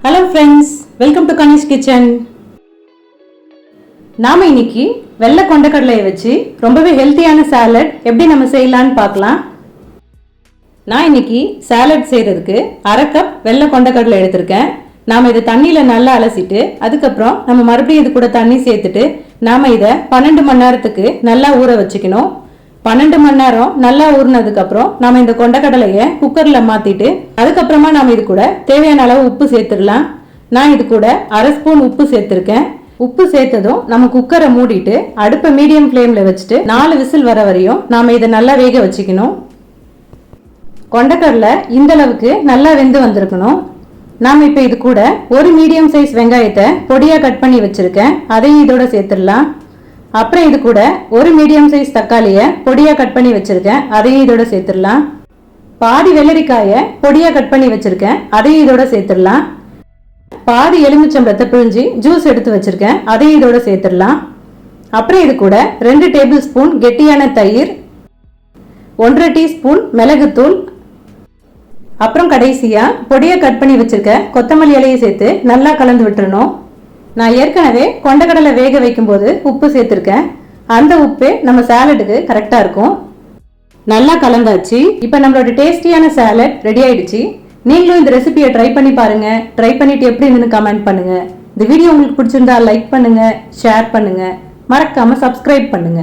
Hello friends, welcome to Kanish kitchen. நாம இன்னைக்கு வெள்ளை கொண்டக்கடலையை வச்சு ரொம்பவே ஹெல்த்தியான சாலட் எப்படி நம்ம செய்யலான்னு பார்க்கலாம். நான் இன்னைக்கு சாலட் செய்யறதுக்கு 1/2 கப் வெள்ளை கொண்டக்கடலை எடுத்திருக்கேன். நாம இதை தண்ணியில நல்லா அலசிட்டு அதுக்கப்புறம் நம்ம மறுபடியும் இது கூட தண்ணி சேர்த்துட்டு நாம இதை 12 மணி நேரத்துக்கு நல்லா ஊற வச்சுக்கணும். 12 மணி நேரம் நல்லா ஊறினதுக்கு அப்புறம் நாம இந்த கொண்டக்கடலையை குக்கர்ல மாத்திட்டு அதுக்கப்புறமா நாம இது கூட தேவையான அளவு உப்பு சேர்த்துடலாம். நான் இது கூட 1/2 ஸ்பூன் உப்பு சேர்த்திருக்கேன். உப்பு சேர்த்ததும் நம்ம குக்கரை மூடிட்டு அடுப்பை மீடியம் ஃப்ளேம்ல வச்சுட்டு 4 விசில் வர வரையும் நாம இதை நல்லா வேக வச்சுக்கணும். கொண்டக்கடலை இந்த அளவுக்கு நல்லா வெந்து வந்திருக்கணும். நாம இப்ப இது கூட ஒரு மீடியம் சைஸ் வெங்காயத்தை பொடியா கட் பண்ணி வச்சிருக்கேன், அதையும் இதோட சேர்த்துடலாம். அப்புறம் இது கூட ஒரு மீடியம் சைஸ் தக்காளியை பொடியா கட் பண்ணி வச்சிருக்கேன், அதையும் இதோட சேர்த்துடலாம். பாதி வெள்ளரிக்காயை பொடியா கட் பண்ணி வச்சிருக்கேன், அதையும் இதோட சேர்த்துடலாம். பாதி எலுமிச்சம்பழத்தை பிழிஞ்சு ஜூஸ் எடுத்து வச்சிருக்கேன், அதையும் இதோட சேர்த்துடலாம். அப்புறம் இது கூட 2 டேபிள் ஸ்பூன் கெட்டியான தயிர், 1/2 டீஸ்பூன் மிளகுத்தூள், அப்புறம் கடைசியா பொடியா கட் பண்ணி வச்சிருக்க கொத்தமல்லி இலையை சேர்த்து நல்லா கலந்து விட்டுறணும். நான் ஏற்கனவே கொண்டக்கடலை வேக வைக்கும் போது உப்பு சேர்த்திருக்கேன், அந்த உப்பே நம்ம சாலட்டுக்கு கரெக்டா இருக்கும். நல்லா கலந்தாச்சு. இப்ப நம்மளோட டேஸ்டியான சாலட் ரெடி ஆயிடுச்சு. நீங்களும் இந்த ரெசிபியை ட்ரை பண்ணி பாருங்க. ட்ரை பண்ணிட்டு எப்படி இருந்துன்னு கமெண்ட் பண்ணுங்க. இந்த வீடியோ உங்களுக்கு பிடிச்சிருந்தா லைக் பண்ணுங்க, ஷேர் பண்ணுங்க, மறக்காம சப்ஸ்கிரைப் பண்ணுங்க.